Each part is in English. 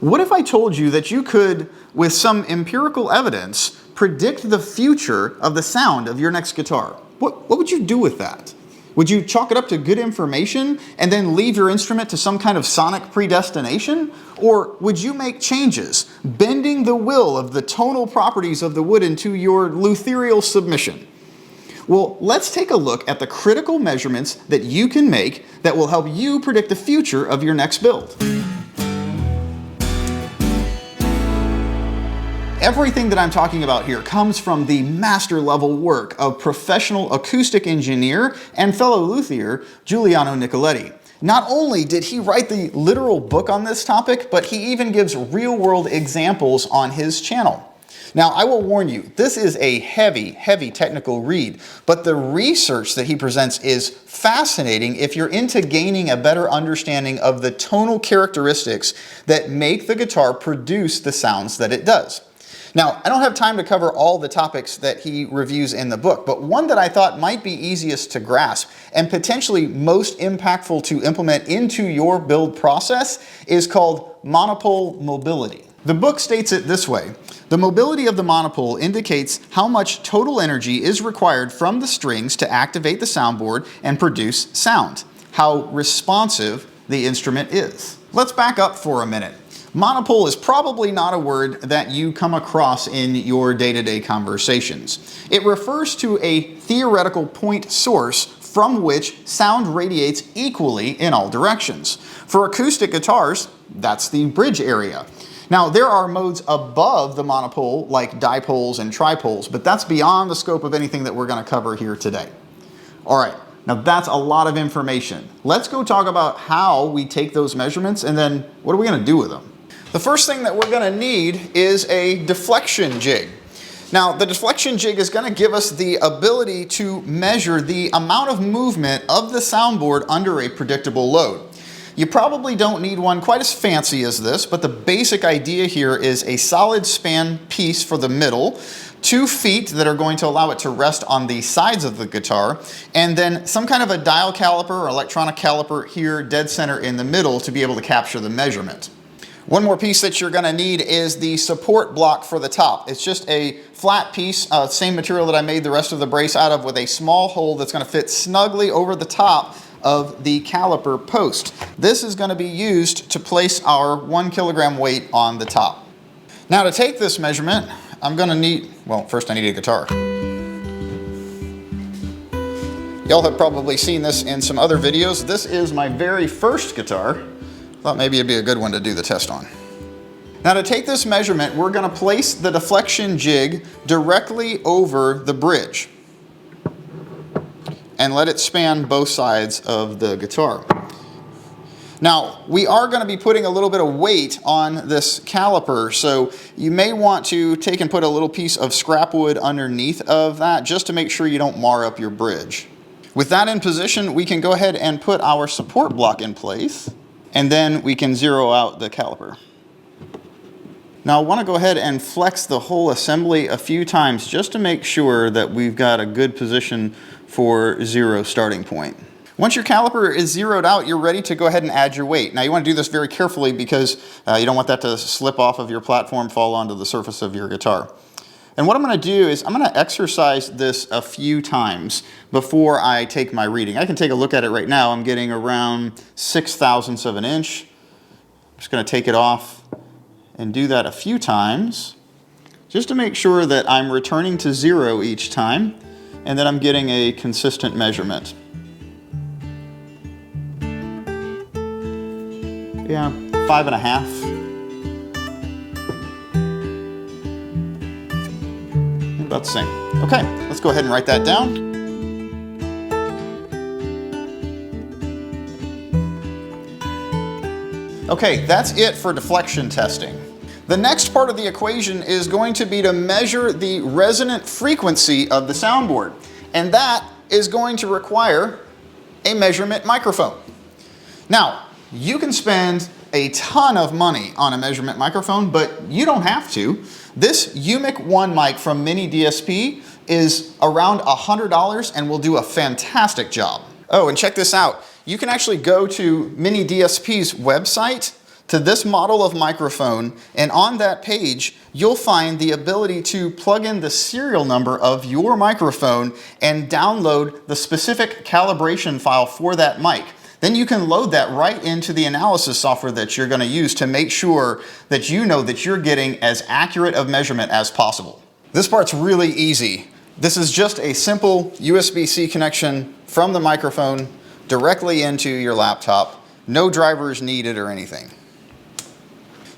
What if I told you that you could, with some empirical evidence, predict the future of the sound of your next guitar? What would you do with that? Would you chalk it up to good information and then leave your instrument to some kind of sonic predestination? Or would you make changes, bending the will of the tonal properties of the wood into your lutherial submission? Well, let's take a look at the critical measurements that you can make that will help you predict the future of your next build. Everything that I'm talking about here comes from the master level work of professional acoustic engineer and fellow luthier Giuliano Nicolletti. Not only did he write the literal book on this topic, but he even gives real-world examples on his channel. Now, I will warn you, this is a heavy technical read, but the research that he presents is fascinating if you're into gaining a better understanding of the tonal characteristics that make the guitar produce the sounds that it does. Now, I don't have time to cover all the topics that he reviews in the book, but one that I thought might be easiest to grasp and potentially most impactful to implement into your build process is called monopole mobility. The book states it this way: the mobility of the monopole indicates how much total energy is required from the strings to activate the soundboard and produce sound, how responsive the instrument is. Let's back up for a minute. Monopole is probably not a word that you come across in your day-to-day conversations. It refers to a theoretical point source from which sound radiates equally in all directions. For acoustic guitars, that's the bridge area. Now, there are modes above the monopole, like dipoles and tripoles, but that's beyond the scope of anything that we're going to cover here today. All right, now that's a lot of information. Let's go talk about how we take those measurements and then what are we going to do with them? The first thing that we're going to need is a deflection jig. Now, the deflection jig is going to give us the ability to measure the amount of movement of the soundboard under a predictable load. You probably don't need one quite as fancy as this, but the basic idea here is a solid span piece for the middle, 2 feet that are going to allow it to rest on the sides of the guitar, and then some kind of a dial caliper or electronic caliper here dead center in the middle to be able to capture the measurement. One more piece that you're going to need is the support block for the top. It's just a flat piece, same material that I made the rest of the brace out of, with a small hole that's going to fit snugly over the top of the caliper post. This is going to be used to place our 1 kilogram weight on the top. Now, to take this measurement, I'm going to need, well, first I need a guitar. Y'all have probably seen this in some other videos. This is my very first guitar. Thought maybe it'd be a good one to do the test on. Now, to take this measurement, we're going to place the deflection jig directly over the bridge and let it span both sides of the guitar. Now, we are going to be putting a little bit of weight on this caliper, so you may want to take and put a little piece of scrap wood underneath of that just to make sure you don't mar up your bridge. With that in position, we can go ahead and put our support block in place, and then we can zero out the caliper. Now, I want to go ahead and flex the whole assembly a few times just to make sure that we've got a good position for zero starting point. Once your caliper is zeroed out, you're ready to go ahead and add your weight. Now, you want to do this very carefully because you don't want that to slip off of your platform, fall onto the surface of your guitar. And what I'm going to do is I'm going to exercise this a few times before I take my reading. I can take a look at it right now. I'm getting around 0.06 of an inch. I'm just going to take it off and do that a few times just to make sure that I'm returning to zero each time and that I'm getting a consistent measurement. Yeah, 5.5. About the same. Okay, let's go ahead and write that down. Okay, that's it for deflection testing. The next part of the equation is going to be to measure the resonant frequency of the soundboard, and that is going to require a measurement microphone. Now, you can spend a ton of money on a measurement microphone, but you don't have to. This UMIC 1 mic from Mini DSP is around $100 and will do a fantastic job. Oh, and check this out. You can actually go to Mini DSP's website to this model of microphone, and on that page, you'll find the ability to plug in the serial number of your microphone and download the specific calibration file for that mic. Then you can load that right into the analysis software that you're going to use to make sure that you know that you're getting as accurate of measurement as possible. This part's really easy. This is just a simple USB-C connection from the microphone directly into your laptop. No drivers needed or anything.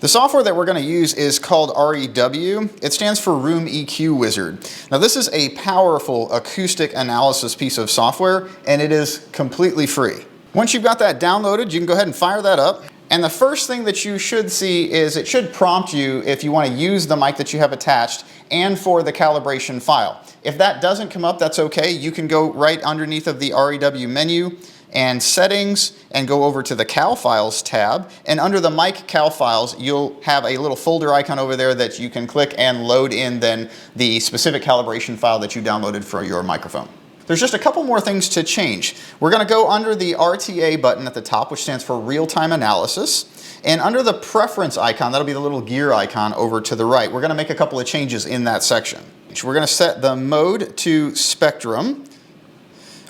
The software that we're going to use is called REW. It stands for Room EQ Wizard. Now this is a powerful acoustic analysis piece of software, and it is completely free. Once you've got that downloaded, you can go ahead and fire that up. And the first thing that you should see is it should prompt you if you want to use the mic that you have attached and for the calibration file. If that doesn't come up, that's okay. You can go right underneath of the REW menu and settings and go over to the cal files tab, and under the mic cal files you'll have a little folder icon over there that you can click and load in then the specific calibration file that you downloaded for your microphone. There's just a couple more things to change. We're going to go under the RTA button at the top, which stands for real-time analysis, and under the preference icon, that'll be the little gear icon over to the right, we're going to make a couple of changes in that section. We're going to set the mode to spectrum.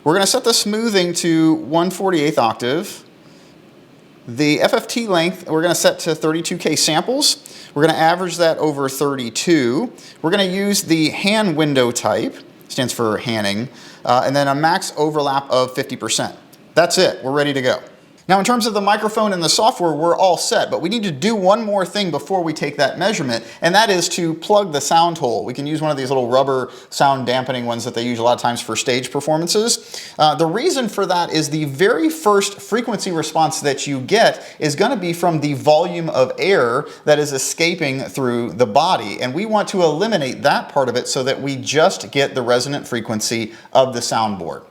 We're going to set the smoothing to 1/48 octave. The FFT length we're going to set to 32K samples. We're going to average that over 32. We're going to use the hand window type, stands for Hanning, and then a max overlap of 50%. That's it, we're ready to go. Now in terms of the microphone and the software, we're all set, but we need to do one more thing before we take that measurement, and that is to plug the sound hole. We can use one of these little rubber sound dampening ones that they use a lot of times for stage performances. The reason for that is the very first frequency response that you get is going to be from the volume of air that is escaping through the body, and we want to eliminate that part of it so that we just get the resonant frequency of the soundboard.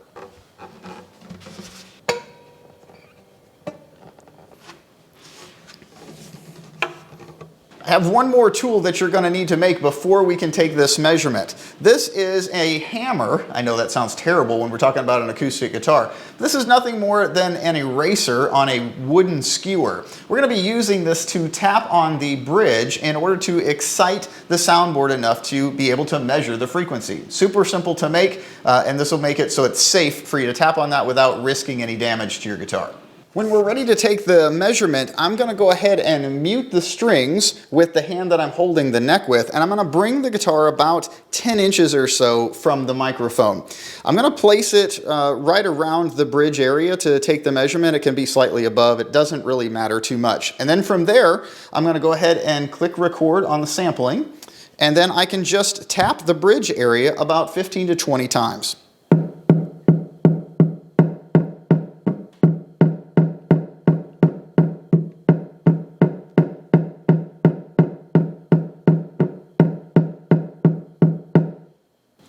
I have one more tool that you're going to need to make before we can take this measurement. This is a hammer. I know that sounds terrible when we're talking about an acoustic guitar. This is nothing more than an eraser on a wooden skewer. We're going to be using this to tap on the bridge in order to excite the soundboard enough to be able to measure the frequency. Super simple to make, and this will make it so it's safe for you to tap on that without risking any damage to your guitar. When we're ready to take the measurement, I'm going to go ahead and mute the strings with the hand that I'm holding the neck with, and I'm going to bring the guitar about 10 inches or so from the microphone. I'm going to place it right around the bridge area to take the measurement. It can be slightly above. It doesn't really matter too much. And then from there, I'm going to go ahead and click record on the sampling, and then I can just tap the bridge area about 15 to 20 times.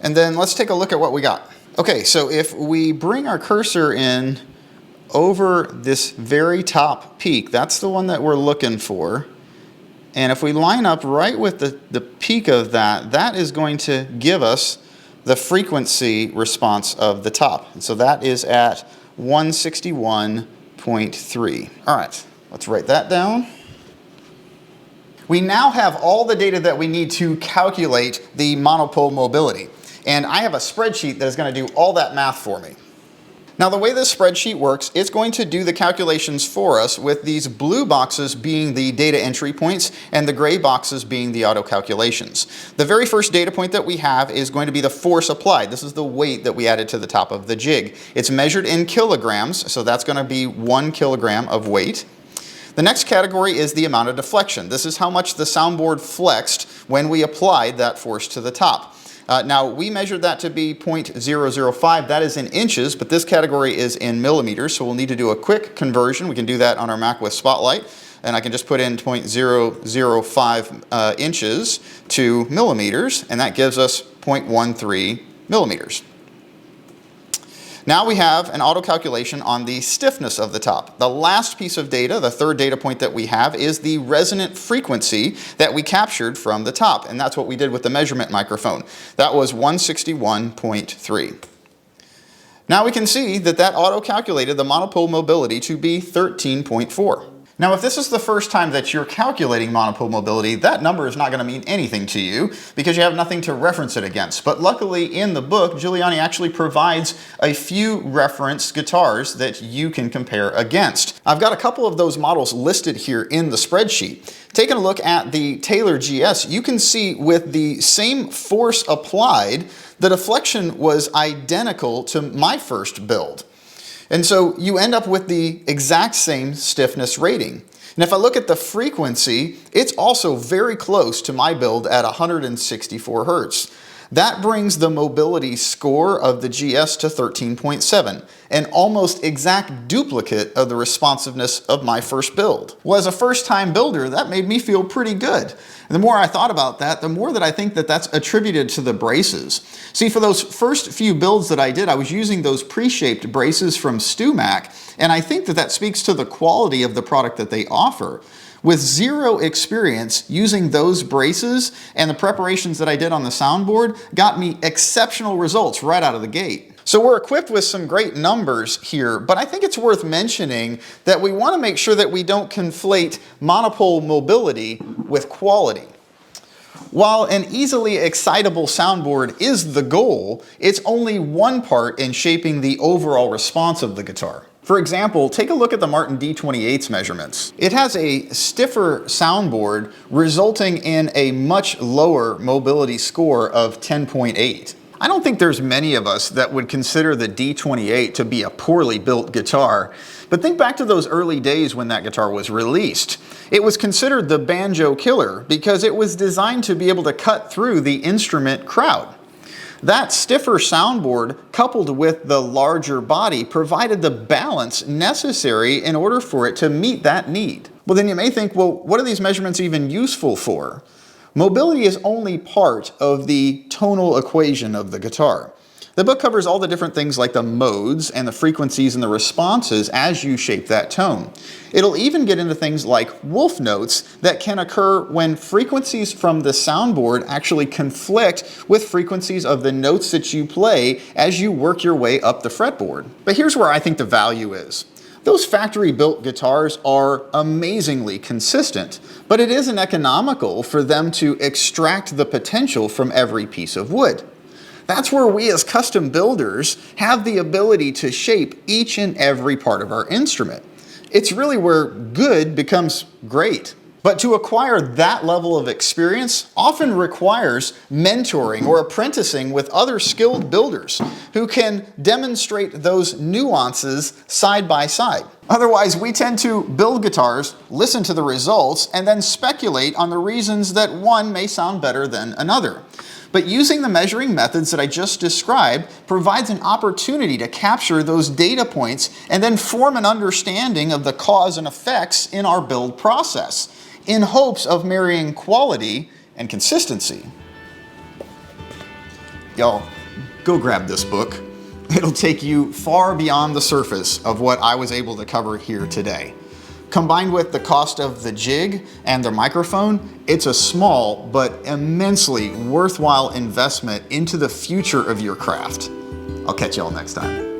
And then let's take a look at what we got. Okay, so if we bring our cursor in over this very top peak, that's the one that we're looking for. And if we line up right with the peak of that, that is going to give us the frequency response of the top. And so that is at 161.3. All right, let's write that down. We now have all the data that we need to calculate the monopole mobility. And I have a spreadsheet that is going to do all that math for me. Now the way this spreadsheet works, it's going to do the calculations for us with these blue boxes being the data entry points and the gray boxes being the auto calculations. The very first data point that we have is going to be the force applied. This is the weight that we added to the top of the jig. It's measured in kilograms, so that's going to be 1 kilogram of weight. The next category is the amount of deflection. This is how much the soundboard flexed when we applied that force to the top. Now we measured that to be 0.005, that is in inches, but this category is in millimeters, so we'll need to do a quick conversion. We can do that on our Mac with Spotlight, and I can just put in 0.005 inches to millimeters, and that gives us 0.13 millimeters. Now we have an auto calculation on the stiffness of the top. The last piece of data, the third data point that we have, is the resonant frequency that we captured from the top, and that's what we did with the measurement microphone. That was 161.3. Now we can see that that auto calculated the monopole mobility to be 13.4. Now, if this is the first time that you're calculating monopole mobility, that number is not going to mean anything to you because you have nothing to reference it against. But luckily in the book, Giuliano actually provides a few reference guitars that you can compare against. I've got a couple of those models listed here in the spreadsheet. Taking a look at the Taylor GS, you can see with the same force applied, the deflection was identical to my first build. And so you end up with the exact same stiffness rating. And if I look at the frequency, it's also very close to my build at 164 Hertz. That brings the mobility score of the GS to 13.7, an almost exact duplicate of the responsiveness of my first build. Well, as a first-time builder, that made me feel pretty good. And the more I thought about that, the more that I think that that's attributed to the braces. See, for those first few builds that I did, I was using those pre-shaped braces from StewMac, and I think that that speaks to the quality of the product that they offer. With zero experience, using those braces and the preparations that I did on the soundboard got me exceptional results right out of the gate. So we're equipped with some great numbers here, but I think it's worth mentioning that we want to make sure that we don't conflate monopole mobility with quality. While an easily excitable soundboard is the goal, it's only one part in shaping the overall response of the guitar. For example, take a look at the Martin D28's measurements. It has a stiffer soundboard resulting in a much lower mobility score of 10.8. I don't think there's many of us that would consider the D28 to be a poorly built guitar, but think back to those early days when that guitar was released. It was considered the banjo killer because it was designed to be able to cut through the instrument crowd. That stiffer soundboard, coupled with the larger body, provided the balance necessary in order for it to meet that need. Well, then you may think, well, what are these measurements even useful for? Mobility is only part of the tonal equation of the guitar. The book covers all the different things like the modes and the frequencies and the responses as you shape that tone. It'll even get into things like wolf notes that can occur when frequencies from the soundboard actually conflict with frequencies of the notes that you play as you work your way up the fretboard. But here's where I think the value is. Those factory-built guitars are amazingly consistent, but it isn't economical for them to extract the potential from every piece of wood. That's where we as custom builders have the ability to shape each and every part of our instrument. It's really where good becomes great. But to acquire that level of experience often requires mentoring or apprenticing with other skilled builders who can demonstrate those nuances side by side. Otherwise, we tend to build guitars, listen to the results, and then speculate on the reasons that one may sound better than another. But using the measuring methods that I just described provides an opportunity to capture those data points and then form an understanding of the cause and effects in our build process, in hopes of marrying quality and consistency. Y'all, go grab this book. It'll take you far beyond the surface of what I was able to cover here today. Combined with the cost of the jig and the microphone, it's a small but immensely worthwhile investment into the future of your craft. I'll catch y'all next time.